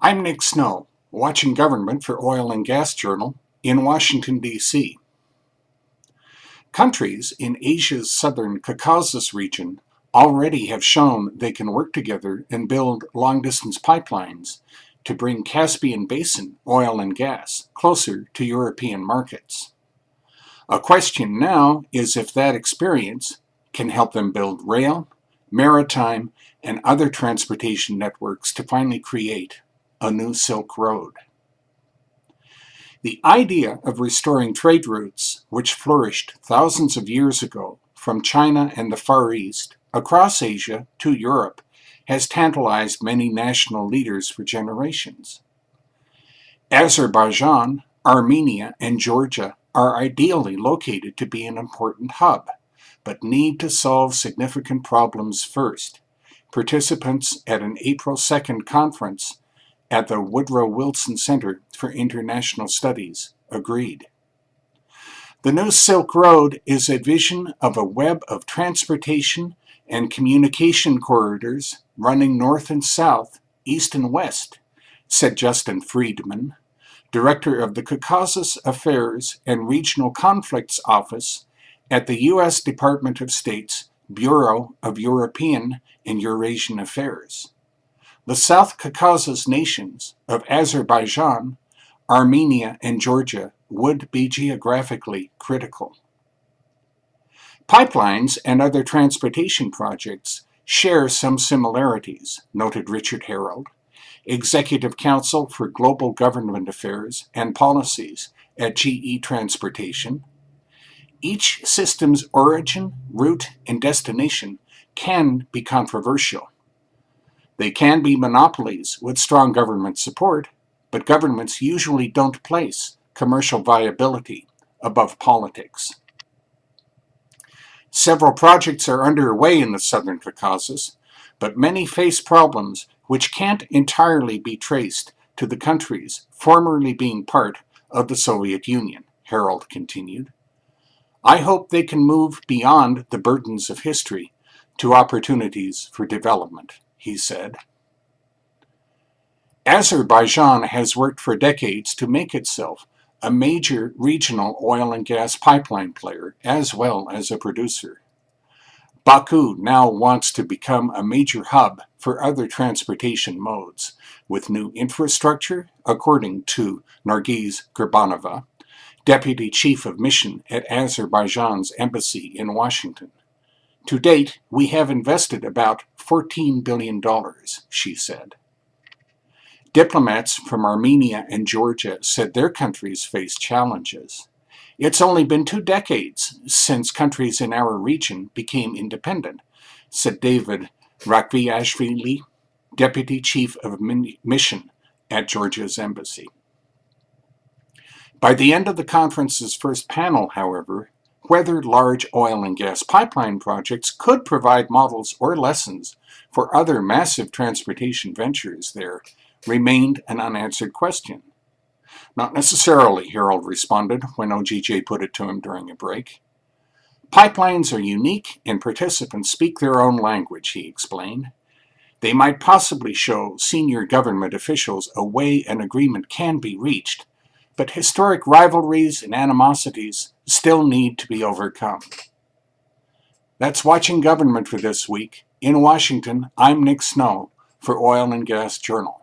I'm Nick Snow, watching Government for Oil and Gas Journal in Washington, D.C. Countries in Asia's southern Caucasus region already have shown they can work together and build long-distance pipelines to bring Caspian Basin oil and gas closer to European markets. A question now is if that experience can help them build rail, maritime, and other transportation networks to finally create a new Silk Road. The idea of restoring trade routes, which flourished thousands of years ago from China and the Far East across Asia to Europe, has tantalized many national leaders for generations. Azerbaijan, Armenia, and Georgia are ideally located to be an important hub, but need to solve significant problems first. Participants at an April 2nd conference at the Woodrow Wilson Center for International Studies agreed. The new Silk Road is a vision of a web of transportation and communication corridors running north and south, east and west, said Justin Friedman, director of the Caucasus Affairs and Regional Conflicts Office at the U.S. Department of State's Bureau of European and Eurasian Affairs. The South Caucasus nations of Azerbaijan, Armenia, and Georgia would be geographically critical. Pipelines and other transportation projects share some similarities, noted Richard Harold, Executive Counsel for Global Government Affairs and Policies at GE Transportation. Each system's origin, route, and destination can be controversial. They can be monopolies with strong government support, but governments usually don't place commercial viability above politics. Several projects are underway in the southern Caucasus, but many face problems which can't entirely be traced to the countries formerly being part of the Soviet Union, Harold continued. I hope they can move beyond the burdens of history to opportunities for development, he said. Azerbaijan has worked for decades to make itself a major regional oil and gas pipeline player as well as a producer. Baku now wants to become a major hub for other transportation modes, with new infrastructure, according to Nargiz Gurbanova, Deputy Chief of Mission at Azerbaijan's embassy in Washington. To date, we have invested about $14 billion, she said. Diplomats from Armenia and Georgia said their countries face challenges. It's only been 2 decades since countries in our region became independent, said David Rakviashvili, Deputy Chief of Mission at Georgia's embassy. By the end of the conference's first panel, however, whether large oil and gas pipeline projects could provide models or lessons for other massive transportation ventures there remained an unanswered question. Not necessarily, Harold responded when OGJ put it to him during a break. Pipelines are unique and participants speak their own language, he explained. They might possibly show senior government officials a way an agreement can be reached, but historic rivalries and animosities still need to be overcome. That's Watching Government for this week. In Washington, I'm Nick Snow for Oil and Gas Journal.